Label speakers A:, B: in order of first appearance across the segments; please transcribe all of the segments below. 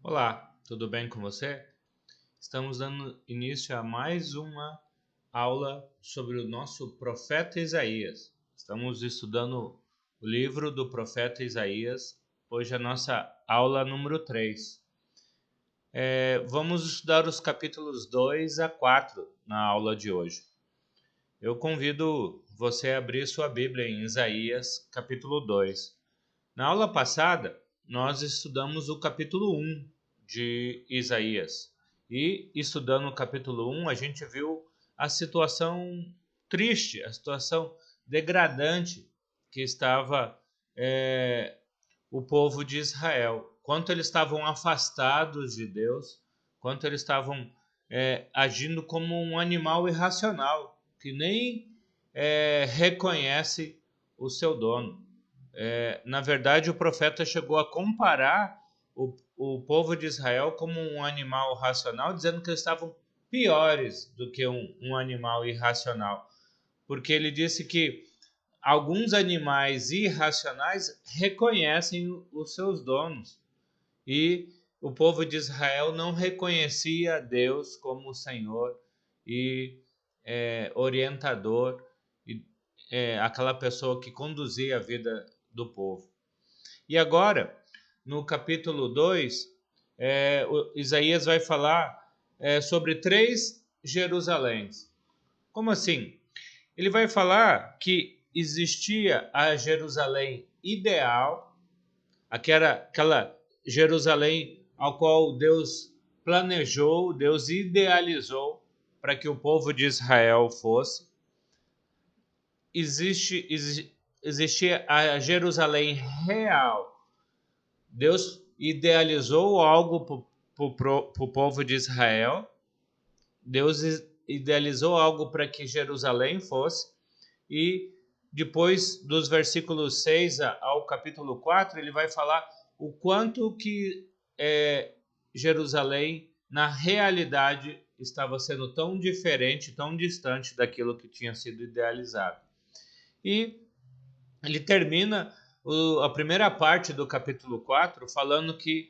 A: Olá, tudo bem com você? Estamos dando início a mais uma aula sobre o nosso profeta Isaías. Estamos estudando o livro do profeta Isaías. Hoje é a nossa aula número 3. Vamos estudar os capítulos 2 a 4 na aula de hoje. Eu convido você a abrir sua Bíblia em Isaías, capítulo 2. Na aula passada, nós estudamos o capítulo 1 de Isaías. E estudando o capítulo 1, a gente viu a situação triste, a situação degradante que estava o povo de Israel. Quanto eles estavam afastados de Deus, quanto eles estavam agindo como um animal irracional, que nem reconhece o seu dono. Na verdade, o profeta chegou a comparar o povo de Israel como um animal racional, dizendo que eles estavam piores do que um animal irracional, porque ele disse que alguns animais irracionais reconhecem os seus donos e o povo de Israel não reconhecia Deus como Senhor e orientador, e aquela pessoa que conduzia a vida do povo. E agora, no capítulo 2, Isaías vai falar sobre 3 Jerusaléns. Como assim? Ele vai falar que existia a Jerusalém ideal, aquela Jerusalém ao qual Deus planejou, Deus idealizou para que o povo de Israel fosse. Existia a Jerusalém real. Deus idealizou algo para o povo de Israel. Deus idealizou algo para que Jerusalém fosse. E depois dos versículos 6 ao capítulo 4, ele vai falar o quanto que Jerusalém, na realidade, estava sendo tão diferente, tão distante daquilo que tinha sido idealizado. E ele termina a primeira parte do capítulo 4 falando que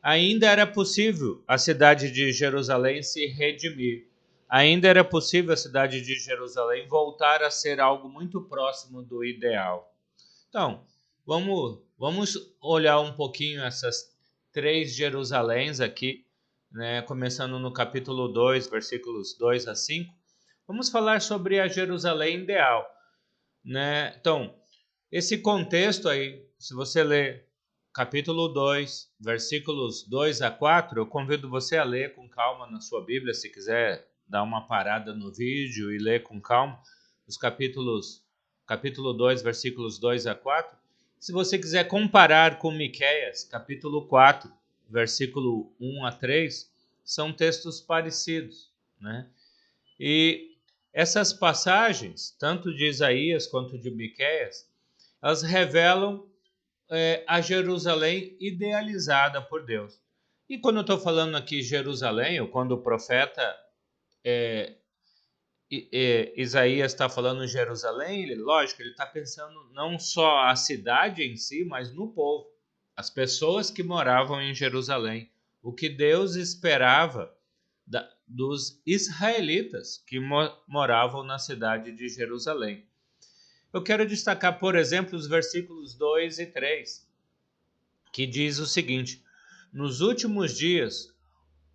A: ainda era possível a cidade de Jerusalém se redimir. Ainda era possível a cidade de Jerusalém voltar a ser algo muito próximo do ideal. Então, vamos olhar um pouquinho essas 3 Jerusaléns aqui, né? Começando no capítulo 2, versículos 2 a 5. Vamos falar sobre a Jerusalém ideal, né? Então, esse contexto aí, se você ler capítulo 2, versículos 2 a 4, eu convido você a ler com calma na sua Bíblia, se quiser dar uma parada no vídeo e ler com calma os capítulo 2, versículos 2 a 4. Se você quiser comparar com Miqueias, capítulo 4, versículo 1 a 3, são textos parecidos, né? E essas passagens, tanto de Isaías quanto de Miqueias, elas revelam a Jerusalém idealizada por Deus. E quando eu estou falando aqui Jerusalém, ou quando o profeta Isaías está falando Jerusalém, lógico, ele está pensando não só a cidade em si, mas no povo, as pessoas que moravam em Jerusalém, o que Deus esperava dos israelitas que moravam na cidade de Jerusalém. Eu quero destacar, por exemplo, os versículos 2 e 3, que diz o seguinte: nos últimos dias,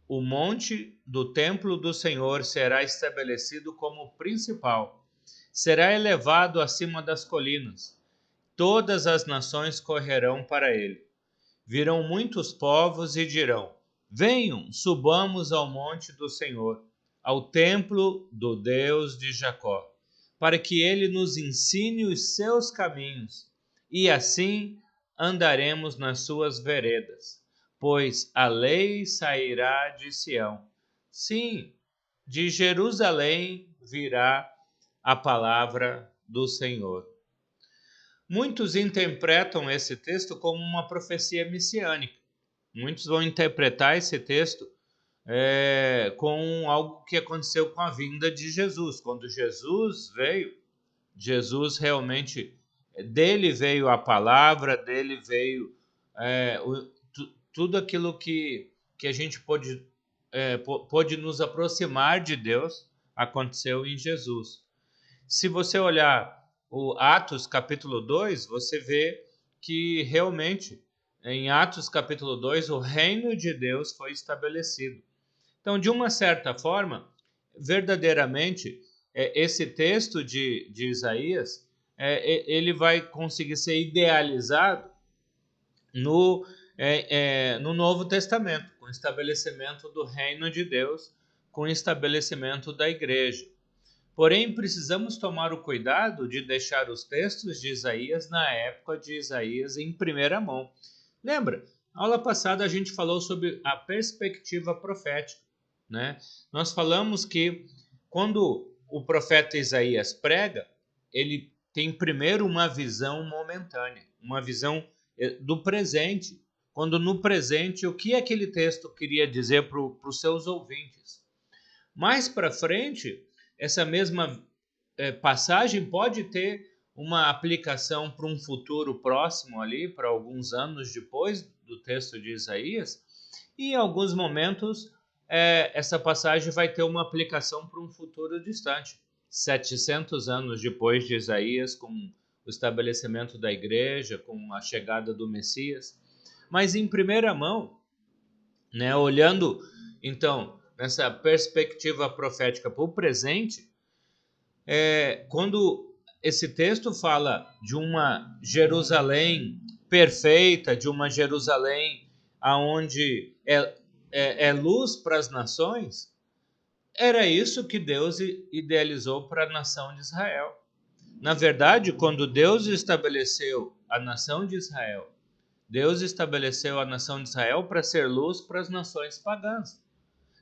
A: o monte do templo do Senhor será estabelecido como principal, será elevado acima das colinas. Todas as nações correrão para ele. Virão muitos povos e dirão: venham, subamos ao monte do Senhor, ao templo do Deus de Jacó, para que ele nos ensine os seus caminhos, e assim andaremos nas suas veredas, pois a lei sairá de Sião. Sim, de Jerusalém virá a palavra do Senhor. Muitos interpretam esse texto como uma profecia messiânica. Muitos vão interpretar esse texto com algo que aconteceu com a vinda de Jesus. Quando Jesus veio, Jesus realmente, dele veio a palavra, dele veio tudo aquilo que que a gente pôde nos aproximar de Deus aconteceu em Jesus. Se você olhar o Atos capítulo 2, você vê que realmente em Atos capítulo 2 o reino de Deus foi estabelecido. Então, de uma certa forma, verdadeiramente, esse texto de Isaías, ele vai conseguir ser idealizado no Novo Testamento, com o estabelecimento do reino de Deus, com o estabelecimento da igreja. Porém, precisamos tomar o cuidado de deixar os textos de Isaías na época de Isaías em primeira mão. Lembra? Aula passada a gente falou sobre a perspectiva profética, né? Nós falamos que quando o profeta Isaías prega, ele tem primeiro uma visão momentânea, uma visão do presente. Quando no presente, o que aquele texto queria dizer para os seus ouvintes. Mais para frente, essa mesma passagem pode ter uma aplicação para um futuro próximo ali, para alguns anos depois do texto de Isaías, e em alguns momentos essa passagem vai ter uma aplicação para um futuro distante, 700 anos depois de Isaías, com o estabelecimento da igreja, com a chegada do Messias. Mas em primeira mão, né, olhando então nessa perspectiva profética para o presente, quando esse texto fala de uma Jerusalém perfeita, de uma Jerusalém aonde é luz para as nações, era isso que Deus idealizou para a nação de Israel. Na verdade, quando Deus estabeleceu a nação de Israel, Deus estabeleceu a nação de Israel para ser luz para as nações pagãs.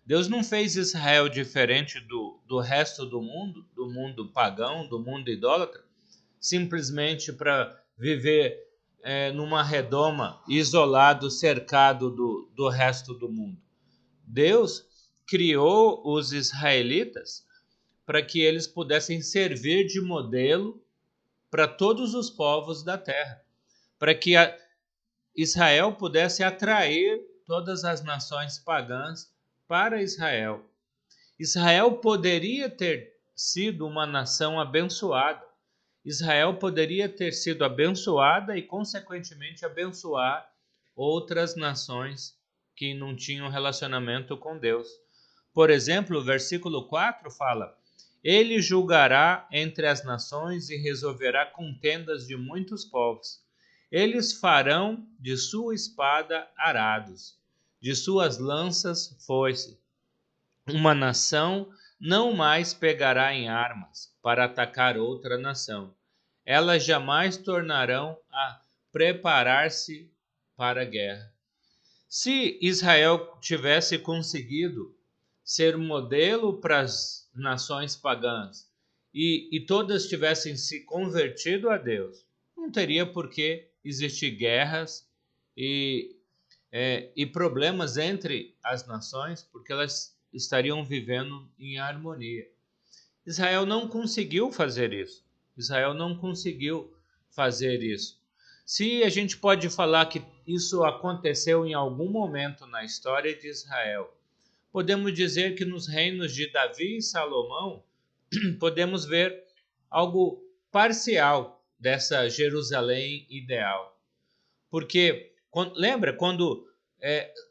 A: Deus não fez Israel diferente do resto do mundo pagão, do mundo idólatra, simplesmente para viver numa redoma, isolado, cercado do resto do mundo. Deus criou os israelitas para que eles pudessem servir de modelo para todos os povos da terra, para que Israel pudesse atrair todas as nações pagãs para Israel. Israel poderia ter sido uma nação abençoada. Israel poderia ter sido abençoada e, consequentemente, abençoar outras nações que não tinham relacionamento com Deus. Por exemplo, o versículo 4 fala: Ele julgará entre as nações e resolverá contendas de muitos povos. Eles farão de sua espada arados, de suas lanças foice. Uma nação não mais pegará em armas para atacar outra nação. Elas jamais tornarão a preparar-se para a guerra. Se Israel tivesse conseguido ser modelo para as nações pagãs e todas tivessem se convertido a Deus, não teria por que existir guerras e problemas entre as nações, porque elas estariam vivendo em harmonia. Israel não conseguiu fazer isso. Israel não conseguiu fazer isso. Se a gente pode falar que isso aconteceu em algum momento na história de Israel, podemos dizer que nos reinos de Davi e Salomão, podemos ver algo parcial dessa Jerusalém ideal. Porque, lembra, quando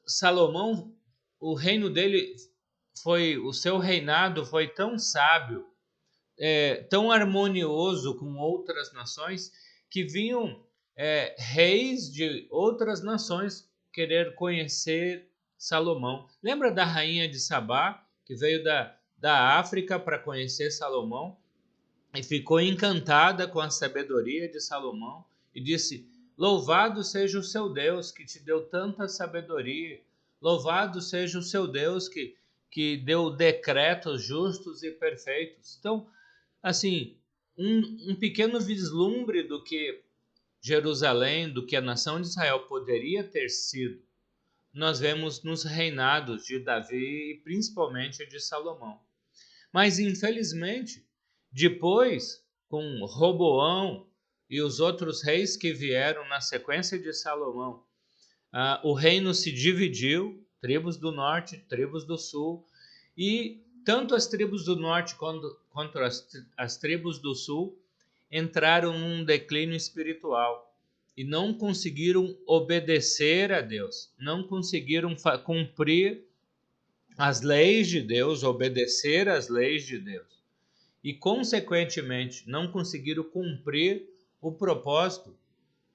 A: Salomão, o reino dele o seu reinado foi tão sábio, tão harmonioso com outras nações, que vinham reis de outras nações querer conhecer Salomão. Lembra da rainha de Sabá, que veio da África para conhecer Salomão e ficou encantada com a sabedoria de Salomão e disse: Louvado seja o seu Deus que te deu tanta sabedoria. Louvado seja o seu Deus que deu decretos justos e perfeitos. Então, assim, um pequeno vislumbre do que Jerusalém, do que a nação de Israel poderia ter sido, nós vemos nos reinados de Davi e principalmente de Salomão. Mas, infelizmente, depois, com Roboão e os outros reis que vieram na sequência de Salomão, o reino se dividiu tribos do norte, tribos do sul, e tanto as tribos do norte quanto as tribos do sul entraram num declínio espiritual e não conseguiram obedecer a Deus, não conseguiram cumprir as leis de Deus, obedecer às leis de Deus e, consequentemente, não conseguiram cumprir o propósito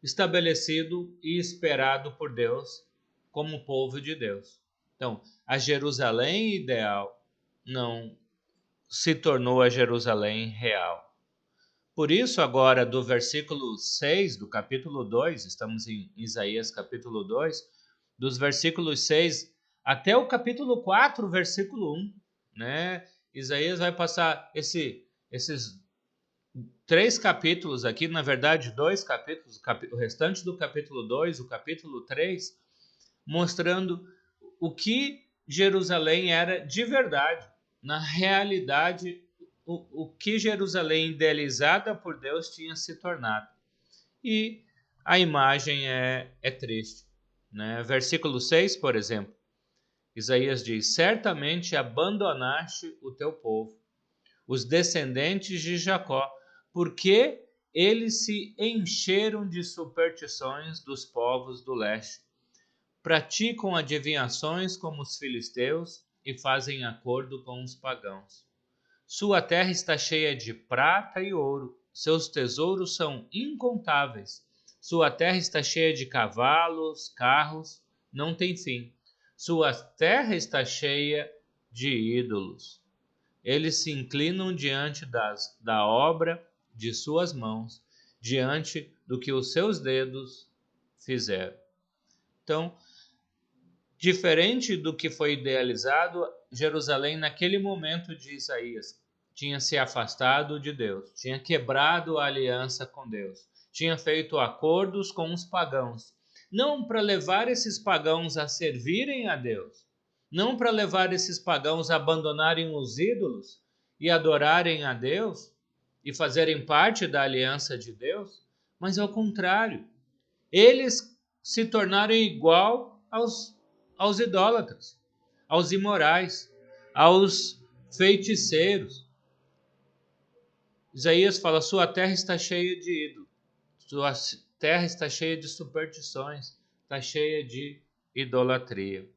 A: estabelecido e esperado por Deus como povo de Deus. Então, a Jerusalém ideal não se tornou a Jerusalém real. Por isso, agora, do versículo 6 do capítulo 2, estamos em Isaías capítulo 2, dos versículos 6 até o capítulo 4, versículo 1, né? Isaías vai passar esses 3 capítulos aqui, na verdade, 2 capítulos, o restante do capítulo 2, o capítulo 3, mostrando o que Jerusalém era de verdade, na realidade, o que Jerusalém idealizada por Deus tinha se tornado. E a imagem é triste, né? Versículo 6, por exemplo, Isaías diz: certamente abandonaste o teu povo, os descendentes de Jacó, porque eles se encheram de superstições dos povos do leste. Praticam adivinhações como os filisteus e fazem acordo com os pagãos. Sua terra está cheia de prata e ouro, seus tesouros são incontáveis. Sua terra está cheia de cavalos, carros, não tem fim. Sua terra está cheia de ídolos. Eles se inclinam diante da obra de suas mãos, diante do que os seus dedos fizeram. Então, diferente do que foi idealizado, Jerusalém, naquele momento de Isaías, tinha se afastado de Deus, tinha quebrado a aliança com Deus, tinha feito acordos com os pagãos, não para levar esses pagãos a servirem a Deus, não para levar esses pagãos a abandonarem os ídolos e adorarem a Deus e fazerem parte da aliança de Deus, mas ao contrário, eles se tornaram igual aos idólatras, aos imorais, aos feiticeiros. Isaías fala: sua terra está cheia de ídolos, sua terra está cheia de superstições, está cheia de idolatria.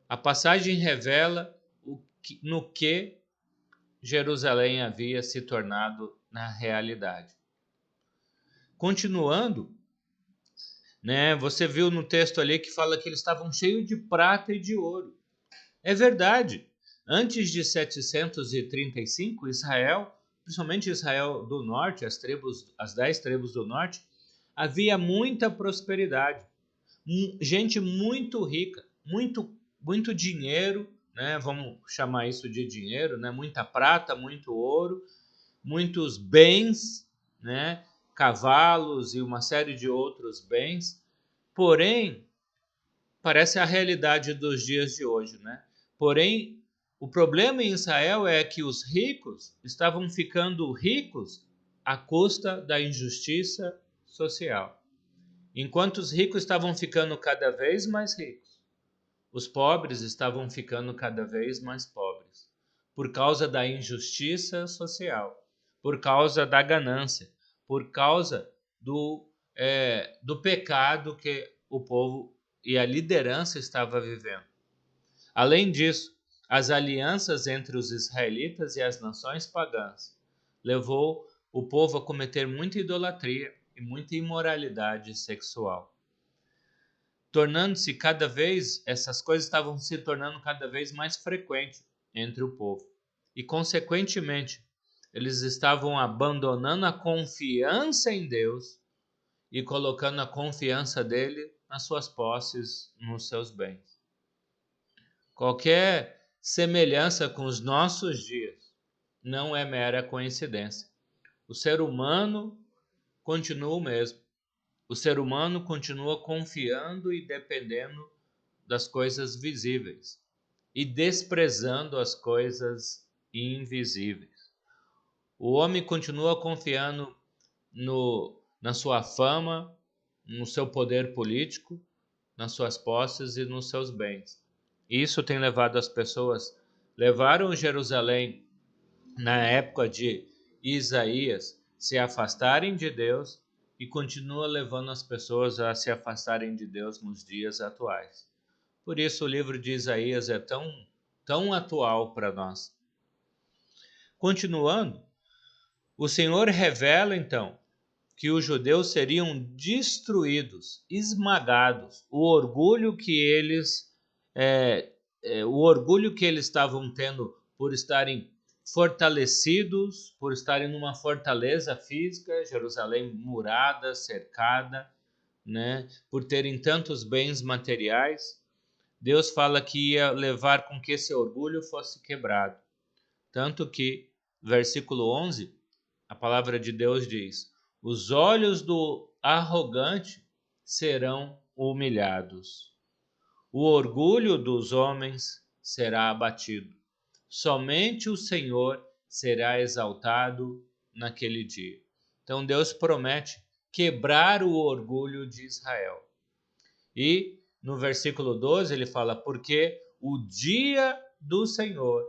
A: A passagem revela no que Jerusalém havia se tornado na realidade. Continuando, né, você viu no texto ali que fala que eles estavam cheios de prata e de ouro. É verdade. Antes de 735, Israel, principalmente Israel do norte, as 10 tribos do norte, havia muita prosperidade. Gente muito rica, muito dinheiro, né? Vamos chamar isso de dinheiro, né? Muita prata, muito ouro, muitos bens, né? Cavalos e uma série de outros bens. Porém, parece a realidade dos dias de hoje, né? Porém, o problema em Israel é que os ricos estavam ficando ricos à custa da injustiça social. Enquanto os ricos estavam ficando cada vez mais ricos, os pobres estavam ficando cada vez mais pobres, por causa da injustiça social, por causa da ganância, por causa do pecado que o povo e a liderança estava vivendo. Além disso, as alianças entre os israelitas e as nações pagãs levou o povo a cometer muita idolatria e muita imoralidade sexual. Tornando-se cada vez, essas coisas estavam se tornando cada vez mais frequentes entre o povo. E, consequentemente, eles estavam abandonando a confiança em Deus e colocando a confiança dele nas suas posses, nos seus bens. Qualquer semelhança com os nossos dias não é mera coincidência. O ser humano continua o mesmo. O ser humano continua confiando e dependendo das coisas visíveis e desprezando as coisas invisíveis. O homem continua confiando na sua fama, no seu poder político, nas suas posses e nos seus bens. Isso tem levado as pessoas, levaram Jerusalém na época de Isaías, se afastarem de Deus e continua levando as pessoas a se afastarem de Deus nos dias atuais. Por isso o livro de Isaías é tão atual para nós. Continuando, o Senhor revela então que os judeus seriam destruídos, esmagados. O orgulho que eles estavam tendo por estarem fortalecidos, por estarem numa fortaleza física, Jerusalém murada, cercada, né, por terem tantos bens materiais, Deus fala que ia levar com que esse orgulho fosse quebrado. Tanto que, versículo 11, a palavra de Deus diz: os olhos do arrogante serão humilhados. O orgulho dos homens será abatido. Somente o Senhor será exaltado naquele dia. Então Deus promete quebrar o orgulho de Israel. E no versículo 12 ele fala: porque o dia do Senhor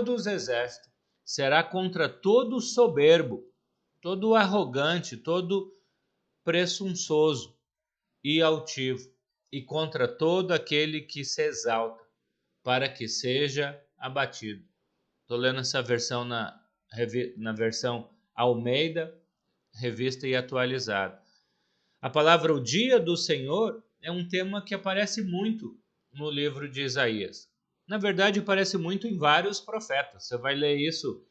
A: dos exércitos será contra todo soberbo, todo arrogante, todo presunçoso e altivo, e contra todo aquele que se exalta, para que seja abatido. Estou lendo essa versão na versão Almeida, revista e atualizada. A palavra o dia do Senhor é um tema que aparece muito no livro de Isaías. Na verdade, aparece muito em vários profetas. Você vai ler isso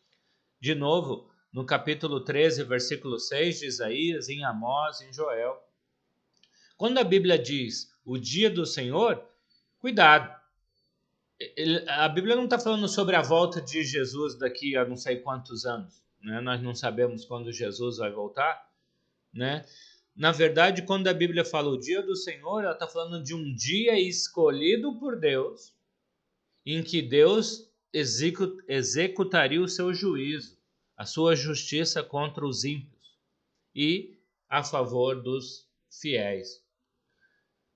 A: de novo no capítulo 13, versículo 6 de Isaías, em Amós, em Joel. Quando a Bíblia diz o dia do Senhor, cuidado. A Bíblia não está falando sobre a volta de Jesus daqui a não sei quantos anos, né? Nós não sabemos quando Jesus vai voltar, né? Na verdade, quando a Bíblia fala o dia do Senhor, ela está falando de um dia escolhido por Deus, em que Deus executaria o seu juízo, a sua justiça contra os ímpios e a favor dos fiéis.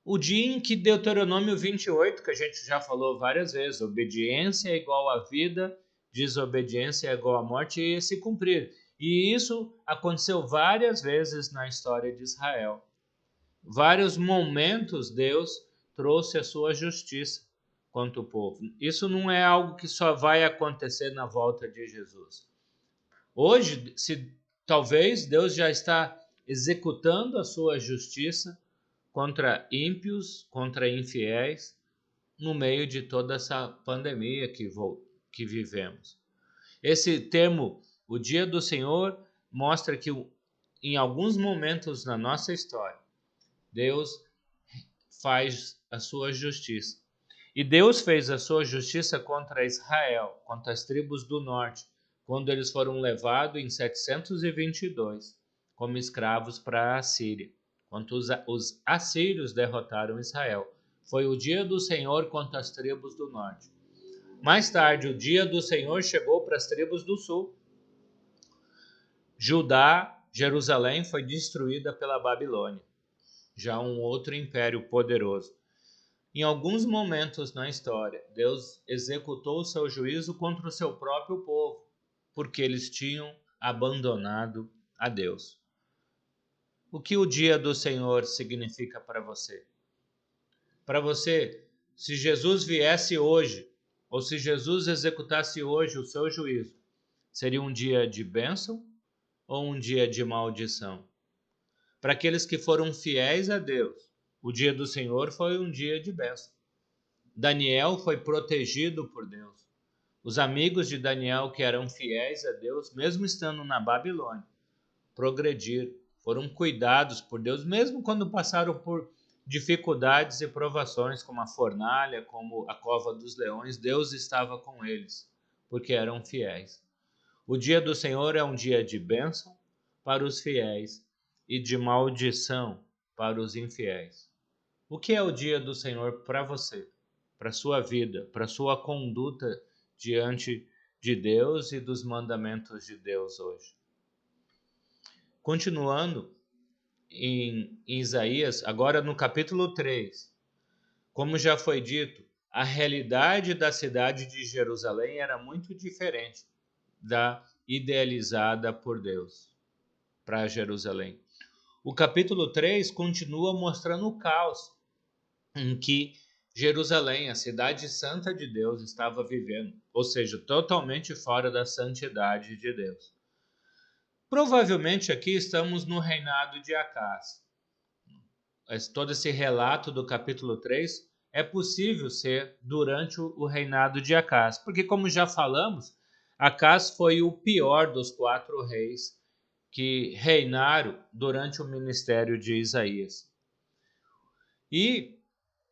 A: O dia em que Deuteronômio 28, que a gente já falou várias vezes, obediência é igual a vida, desobediência é igual a morte, ia se cumprir. E isso aconteceu várias vezes na história de Israel. Vários momentos Deus trouxe a sua justiça contra o povo. Isso não é algo que só vai acontecer na volta de Jesus. Hoje, talvez Deus já está executando a sua justiça contra ímpios, contra infiéis, no meio de toda essa pandemia que vivemos. Esse termo, o dia do Senhor, mostra que em alguns momentos na nossa história, Deus faz a sua justiça. E Deus fez a sua justiça contra Israel, contra as tribos do norte, quando eles foram levados em 722 como escravos para a Assíria, quando os assírios derrotaram Israel. Foi o dia do Senhor contra as tribos do norte. Mais tarde, o dia do Senhor chegou para as tribos do sul. Judá, Jerusalém, foi destruída pela Babilônia, já um outro império poderoso. Em alguns momentos na história, Deus executou o seu juízo contra o seu próprio povo, porque eles tinham abandonado a Deus. O que o dia do Senhor significa para você? Para você, se Jesus viesse hoje, ou se Jesus executasse hoje o seu juízo, seria um dia de bênção ou um dia de maldição? Para aqueles que foram fiéis a Deus, o dia do Senhor foi um dia de bênção. Daniel foi protegido por Deus. Os amigos de Daniel que eram fiéis a Deus, mesmo estando na Babilônia, progrediram, foram cuidados por Deus, mesmo quando passaram por dificuldades e provações, como a fornalha, como a cova dos leões, Deus estava com eles, porque eram fiéis. O dia do Senhor é um dia de bênção para os fiéis e de maldição para os infiéis. O que é o dia do Senhor para você, para a sua vida, para a sua conduta diante de Deus e dos mandamentos de Deus hoje? Continuando, em Isaías, agora no capítulo 3, como já foi dito, a realidade da cidade de Jerusalém era muito diferente da idealizada por Deus para Jerusalém. O capítulo 3 continua mostrando o caos em que Jerusalém, a cidade santa de Deus, estava vivendo, ou seja, totalmente fora da santidade de Deus. Provavelmente aqui estamos no reinado de Acás. Todo esse relato do capítulo 3 é possível ser durante o reinado de Acás, porque como já falamos, Acás foi o pior dos 4 reis que reinaram durante o ministério de Isaías. E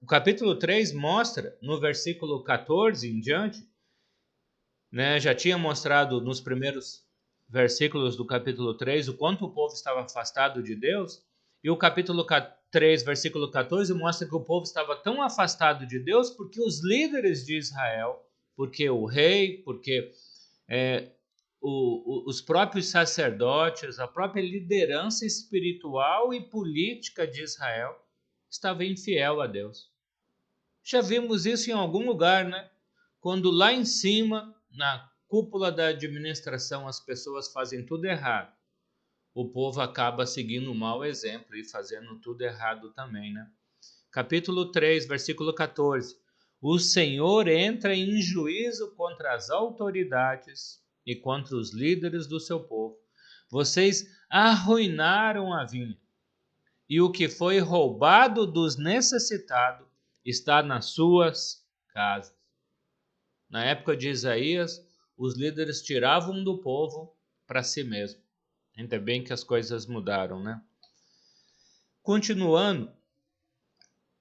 A: o capítulo 3 mostra, no versículo 14 em diante, né, já tinha mostrado nos primeiros versículos do capítulo 3 o quanto o povo estava afastado de Deus, e o capítulo 3, versículo 14, mostra que o povo estava tão afastado de Deus porque os líderes de Israel, porque o rei, porque os próprios sacerdotes, a própria liderança espiritual e política de Israel estava infiel a Deus. Já vimos isso em algum lugar, né? Quando lá em cima, na cúpula da administração, as pessoas fazem tudo errado, o povo acaba seguindo um mau exemplo e fazendo tudo errado também, né? Capítulo 3, versículo 14. O Senhor entra em juízo contra as autoridades e contra os líderes do seu povo. Vocês arruinaram a vinha, e o que foi roubado dos necessitados está nas suas casas. Na época de Isaías, os líderes tiravam do povo para si mesmo. Ainda bem que as coisas mudaram, né? Continuando,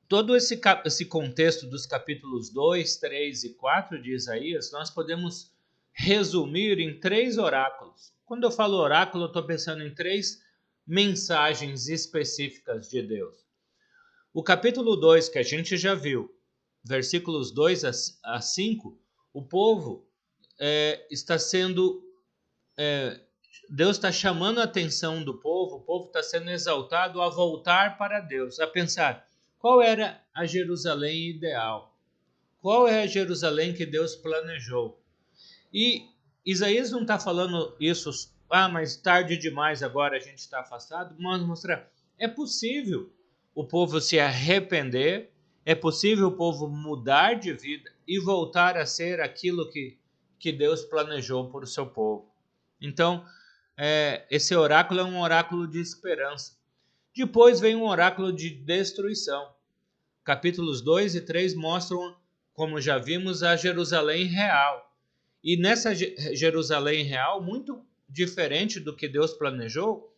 A: todo esse contexto dos capítulos 2, 3 e 4 de Isaías, nós podemos resumir em 3 oráculos. Quando eu falo oráculo, eu estou pensando em 3 mensagens específicas de Deus. O capítulo 2, que a gente já viu, versículos 2 a 5, o povo está sendo... Deus está chamando a atenção do povo, o povo está sendo exaltado a voltar para Deus, a pensar qual era a Jerusalém ideal, qual é a Jerusalém que Deus planejou. E Isaías não está falando isso, mas tarde demais agora a gente está afastado, mas mostrar, é possível o povo se arrepender, é possível o povo mudar de vida e voltar a ser aquilo que Deus planejou para o seu povo. Então, esse oráculo é um oráculo de esperança. Depois vem um oráculo de destruição. Capítulos 2 e 3 mostram, como já vimos, a Jerusalém real. E nessa Jerusalém real, muito diferente do que Deus planejou,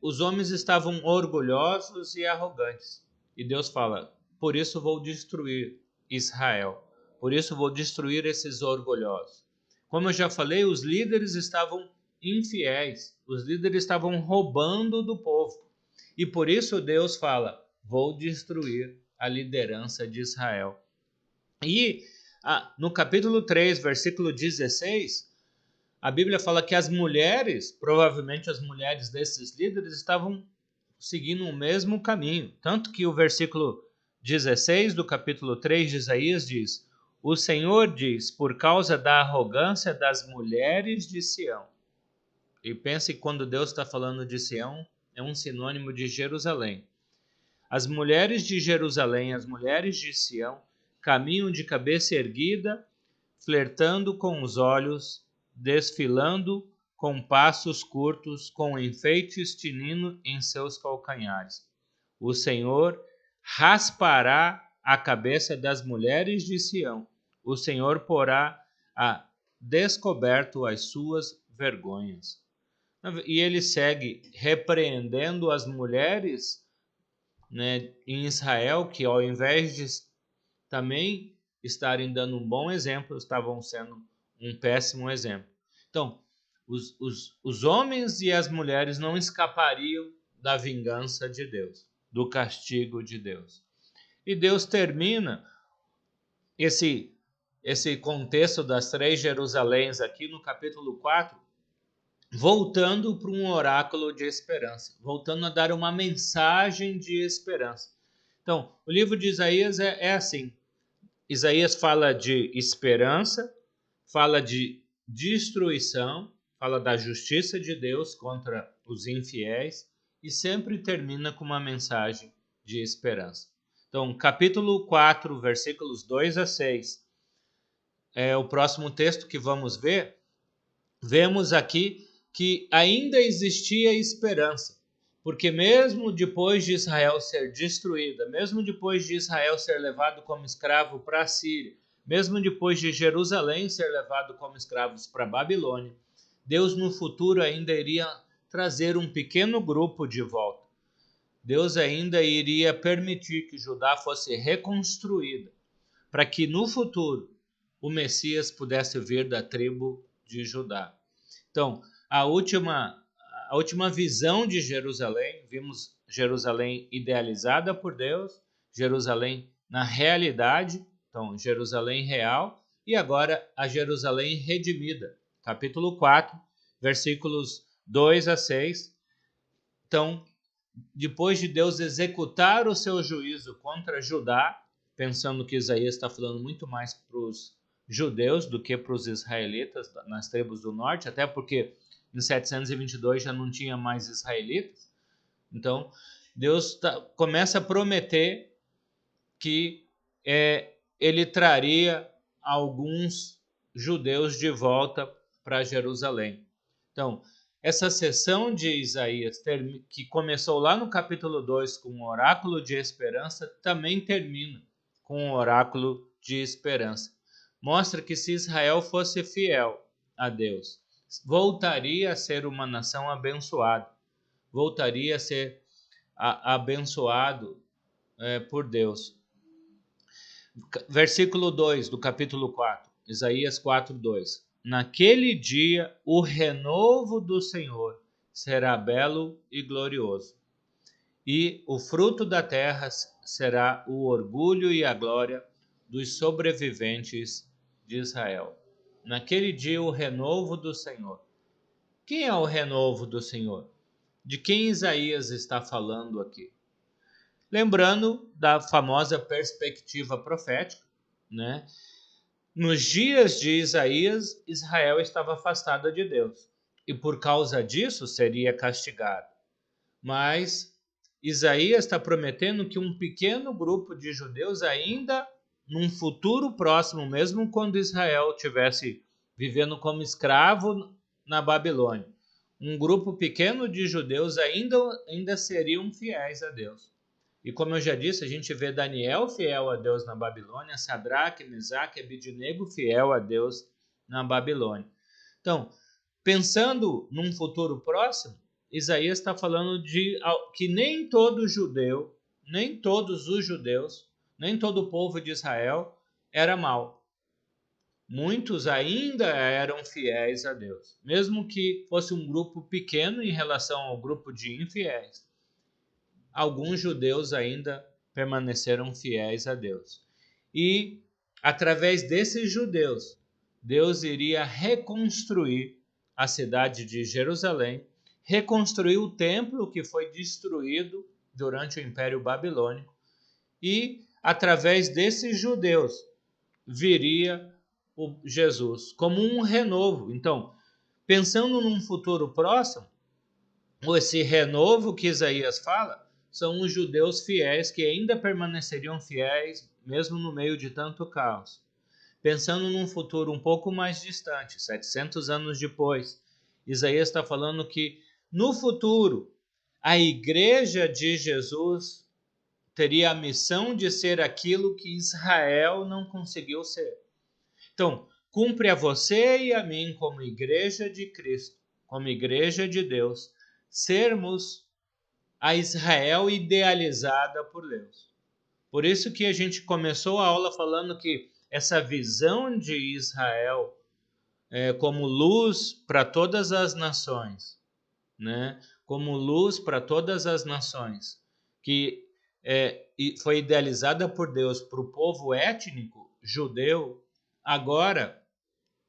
A: os homens estavam orgulhosos e arrogantes. E Deus fala, por isso vou destruir Israel. Por isso vou destruir esses orgulhosos. Como eu já falei, os líderes estavam infiéis. Os líderes estavam roubando do povo. E por isso Deus fala, vou destruir a liderança de Israel. E no capítulo 3, versículo 16, a Bíblia fala que as mulheres, provavelmente as mulheres desses líderes, estavam seguindo o mesmo caminho. Tanto que o versículo 16 do capítulo 3 de Isaías diz, o Senhor diz, por causa da arrogância das mulheres de Sião. E pense que quando Deus está falando de Sião, é um sinônimo de Jerusalém. As mulheres de Jerusalém, as mulheres de Sião, caminham de cabeça erguida, flertando com os olhos, desfilando com passos curtos, com enfeites tinindo em seus calcanhares. O Senhor raspará a cabeça das mulheres de Sião. O Senhor porá a descoberto as suas vergonhas. E ele segue repreendendo as mulheres, né, em Israel, que ao invés de também estarem dando um bom exemplo, estavam sendo um péssimo exemplo. Então, os homens e as mulheres não escapariam da vingança de Deus, do castigo de Deus. E Deus termina esse contexto das 3 Jerusaléns aqui no capítulo 4, voltando para um oráculo de esperança, voltando a dar uma mensagem de esperança. Então, o livro de Isaías é assim. Isaías fala de esperança, fala de destruição, fala da justiça de Deus contra os infiéis e sempre termina com uma mensagem de esperança. Então, capítulo 4, versículos 2 a 6, é o próximo texto que vamos ver. Vemos aqui que ainda existia esperança, porque mesmo depois de Israel ser destruída, mesmo depois de Israel ser levado como escravo para a Síria, mesmo depois de Jerusalém ser levado como escravos para a Babilônia, Deus no futuro ainda iria trazer um pequeno grupo de volta. Deus ainda iria permitir que Judá fosse reconstruída, para que no futuro o Messias pudesse vir da tribo de Judá. Então, a última visão de Jerusalém, vimos Jerusalém idealizada por Deus, Jerusalém na realidade, então Jerusalém real, e agora a Jerusalém redimida. Capítulo 4, versículos 2 a 6. Então, depois de Deus executar o seu juízo contra Judá, pensando que Isaías está falando muito mais para os judeus do que para os israelitas nas tribos do norte, até porque em 722 já não tinha mais israelitas. Então, Deus começa a prometer que ele traria alguns judeus de volta para Jerusalém. Então, essa sessão de Isaías, que começou lá no capítulo 2 com um oráculo de esperança, também termina com um oráculo de esperança. Mostra que se Israel fosse fiel a Deus, voltaria a ser uma nação abençoada, voltaria a ser abençoado por Deus. Versículo 2 do capítulo 4, Isaías 4, 2. Naquele dia o renovo do Senhor será belo e glorioso, e o fruto da terra será o orgulho e a glória dos sobreviventes de Israel. Naquele dia o renovo do Senhor. Quem é o renovo do Senhor? De quem Isaías está falando aqui? Lembrando da famosa perspectiva profética, né? Nos dias de Isaías, Israel estava afastada de Deus e por causa disso seria castigado. Mas Isaías está prometendo que um pequeno grupo de judeus ainda num futuro próximo, mesmo quando Israel estivesse vivendo como escravo na Babilônia, um grupo pequeno de judeus ainda seriam fiéis a Deus. E como eu já disse, a gente vê Daniel fiel a Deus na Babilônia, Sadraque, Mesaque e Abednego fiel a Deus na Babilônia. Então, pensando num futuro próximo, Isaías está falando de que nem todo judeu, nem todos os judeus, nem todo o povo de Israel era mau. Muitos ainda eram fiéis a Deus, mesmo que fosse um grupo pequeno em relação ao grupo de infiéis. Alguns judeus ainda permaneceram fiéis a Deus. E, através desses judeus, Deus iria reconstruir a cidade de Jerusalém, reconstruir o templo que foi destruído durante o Império Babilônico, e, através desses judeus, viria o Jesus como um renovo. Então, pensando num futuro próximo, esse renovo que Isaías fala são os judeus fiéis que ainda permaneceriam fiéis mesmo no meio de tanto caos. Pensando num futuro um pouco mais distante, 700 anos depois, Isaías está falando que no futuro a igreja de Jesus teria a missão de ser aquilo que Israel não conseguiu ser. Então, cumpre a você e a mim como igreja de Cristo, como igreja de Deus, sermos a Israel idealizada por Deus. Por isso que a gente começou a aula falando que essa visão de Israel como luz para todas as nações, né? Como luz para todas as nações, que foi idealizada por Deus para o povo étnico judeu, agora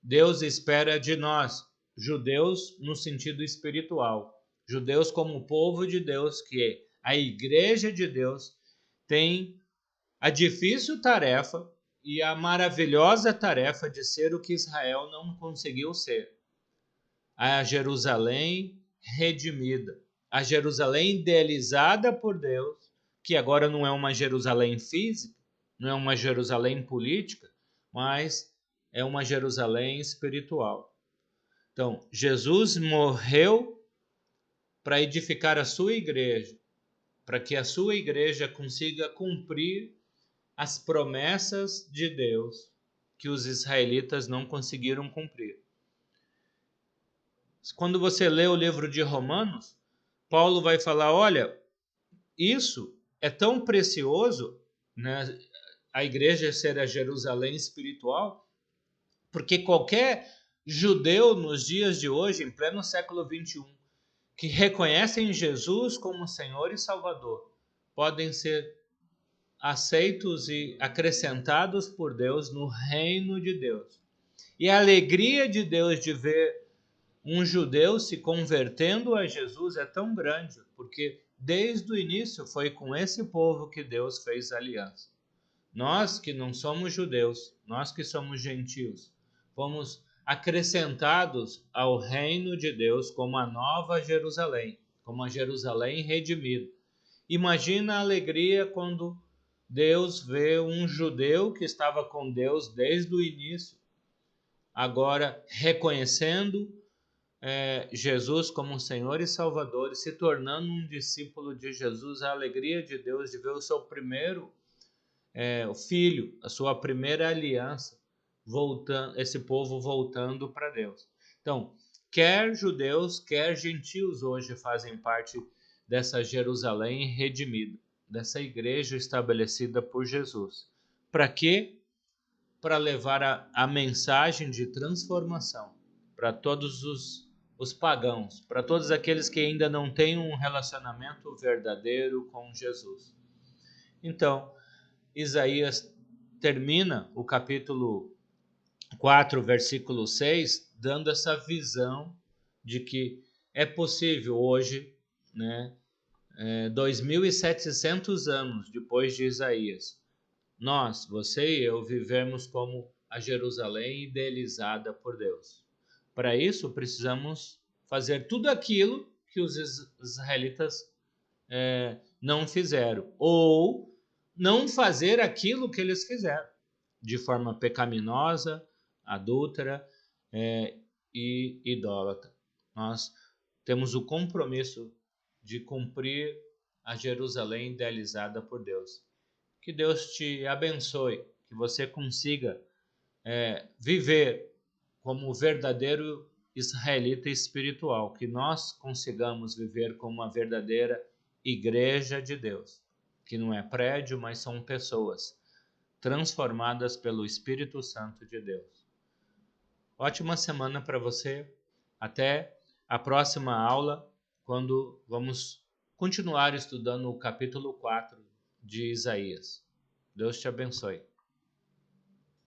A: Deus espera de nós, judeus no sentido espiritual. Judeus como o povo de Deus, que a igreja de Deus tem a difícil tarefa e a maravilhosa tarefa de ser o que Israel não conseguiu ser. A Jerusalém redimida, a Jerusalém idealizada por Deus, que agora não é uma Jerusalém física, não é uma Jerusalém política, mas é uma Jerusalém espiritual. Então, Jesus morreu para edificar a sua igreja, para que a sua igreja consiga cumprir as promessas de Deus que os israelitas não conseguiram cumprir. Quando você lê o livro de Romanos, Paulo vai falar, olha, isso é tão precioso, né, a igreja ser a Jerusalém espiritual, porque qualquer judeu nos dias de hoje, em pleno século XXI, que reconhecem Jesus como Senhor e Salvador, podem ser aceitos e acrescentados por Deus no reino de Deus. E a alegria de Deus de ver um judeu se convertendo a Jesus é tão grande, porque desde o início foi com esse povo que Deus fez aliança. Nós que não somos judeus, nós que somos gentios, fomos acrescentados ao reino de Deus como a nova Jerusalém, como a Jerusalém redimida. Imagina a alegria quando Deus vê um judeu que estava com Deus desde o início, agora reconhecendo Jesus como Senhor e Salvador e se tornando um discípulo de Jesus. A alegria de Deus de ver o seu primeiro o filho, a sua primeira aliança, voltando, esse povo voltando para Deus. Então, quer judeus, quer gentios hoje fazem parte dessa Jerusalém redimida, dessa igreja estabelecida por Jesus. Para quê? Para levar a mensagem de transformação para todos os pagãos, para todos aqueles que ainda não têm um relacionamento verdadeiro com Jesus. Então, Isaías termina o capítulo 4, versículo 6, dando essa visão de que é possível hoje, né, 2.700 anos depois de Isaías, nós, você e eu, vivemos como a Jerusalém idealizada por Deus. Para isso, precisamos fazer tudo aquilo que os israelitas não fizeram, ou não fazer aquilo que eles fizeram, de forma pecaminosa, adúltera e idólatra. Nós temos o compromisso de cumprir a Jerusalém idealizada por Deus. Que Deus te abençoe, que você consiga viver como verdadeiro israelita espiritual, que nós consigamos viver como uma verdadeira igreja de Deus, que não é prédio, mas são pessoas transformadas pelo Espírito Santo de Deus. Ótima semana para você. Até a próxima aula, quando vamos continuar estudando o capítulo 4 de Isaías. Deus te abençoe.